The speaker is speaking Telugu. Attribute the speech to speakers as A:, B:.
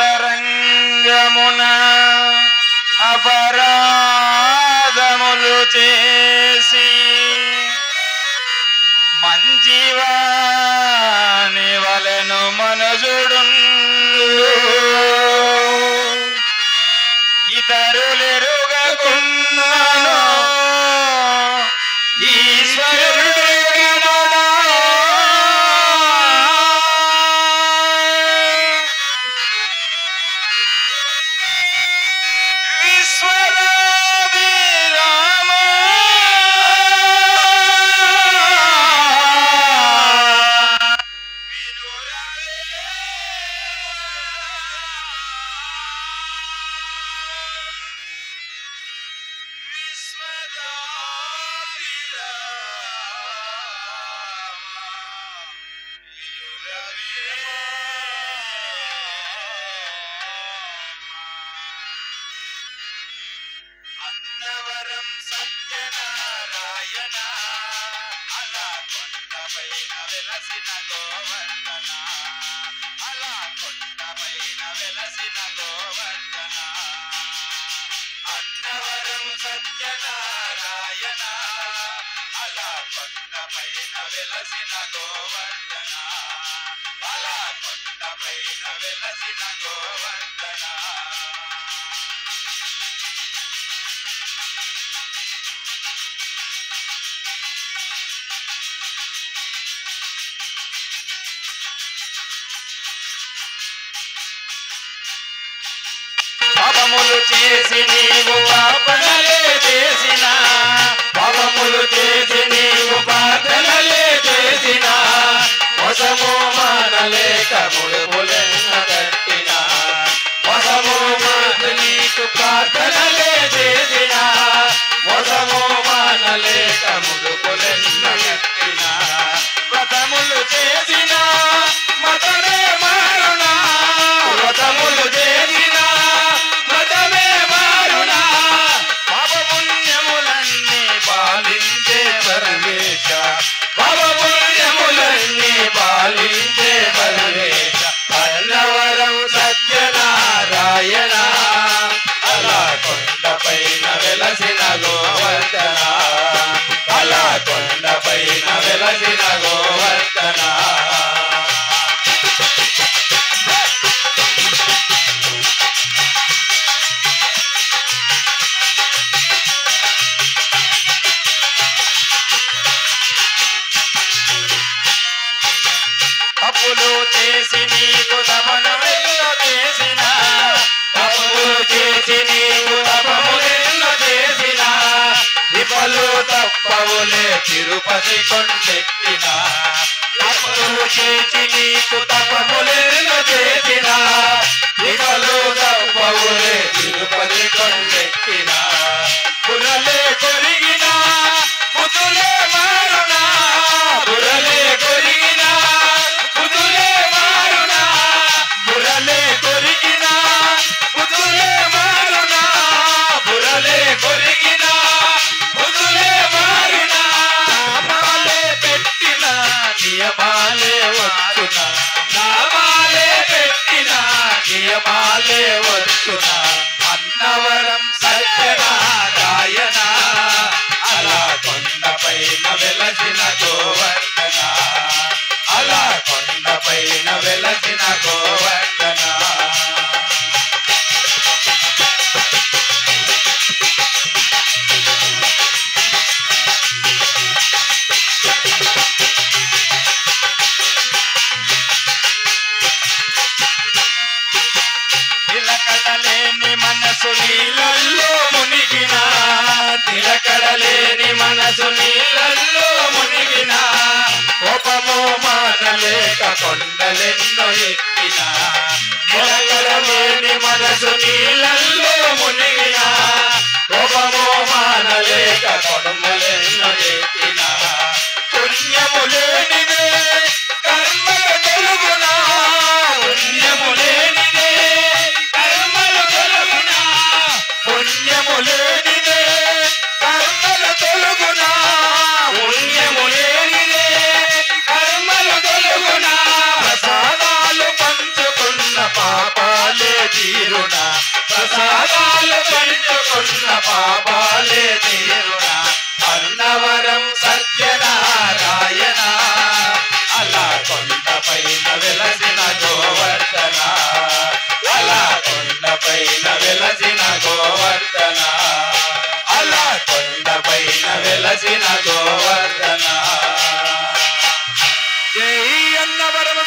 A: అంతరంగమున అపరాధములు చేసి మంచివాని వలెను మనుజుడుండు ఇతరులెరుగకున్నాను ఈశ్వరుడు అన్నవరం సత్యనారాయణ అలా కొండపైన వెలసిన గోవర్ధన అలా కొండపైన వెలసిన గోవర్ధన అన్నవరం సత్యనారాయణ అలా కొండపైన వెలసిన గోవర్ధన అలా కొండపైన వెలసిన గోవర్ధన పాపములు చేసి నీవు పాపనలే చేసిన పాపములు చేసి నీవు ప్రార్థనలే చేసిన వశము మానలేక ముడుపులెన్న కట్టిన వశము మాన నీకు ప్రార్థనలే చేసిన వశము మానలేక ముడుపులెన్న కట్టిన వ్రతములు చేసిన మతమే మారునా వ్రతములు చేసిన పాపపుణ్యములన్నీ పాలించే పరమేశ అన్నవరం సత్యనారాయణ అలా కొండపైన వెలసిన గోవర్ధన అలా కొండపైన వెలసిన గోవర్ధన తప్పులు చేసి నీకు తపనమెల్లో చేసిన తప్పులు చేసి నీకు తపములెన్నో చేసిన విపలు తప్పవులే తిరుపతి కొండెక్కిన తప్పులు చేసి నీకు తపములెన్నో చేసిన విపలు తప్పవులే తిరుపతి కొండెక్కిన బుర్రలే కొరిగిన బుద్ధులే మారునా బుర్రలే కొరిగిన బుద్ధులే మారునా బుర్రలే కొరిగిన బుద్ధులే మారునా బుర్రలే కొరిగిన బుద్ధులే మారునా నామాలే పెట్టిన నియమాలే వచ్చునా నామాలే పెట్టిన నియమాలే వచ్చునా అన్నవరం సత్యనారాయణ అలా కొండపైన వెలసిన గోవర్ధన అలా కొండపైన వెలసిన గోవర్ధన తిలకడలేని మనసు నీళ్ళల్లో మునిగిన తిలకడలేని మనసు నీళ్ళల్లో మునిగిన కోపము మానలేక కొండలెన్నో ఎక్కిన తిలకడలేని మనసు నీళ్ళల్లో మునిగిన కోపము మానలేక కొండలెన్నో ఎక్కిన పుణ్యము లేనిదే కర్మలు తొలుగునా పుణ్యము లేనిదే కర్మలు తొలుగునా పుణ్యము లేనిదే కర్మలు తొలుగునా పుణ్యము లేనిదే కర్మలు తొలుగునా ప్రసాదాలు పంచుకున్న పాపాలే తీరునా ప్రసాదాలు పంచుకున్న పాపాలే తీరునా అన్నవరం సత్యనారాయణ అలా కొండపైన వెలసిన గోవర్ధన అలా కొండపైన వెలసిన గోవర్ధన అలా కొండపైన వెలసిన గోవర్ధన జై అన్నవరం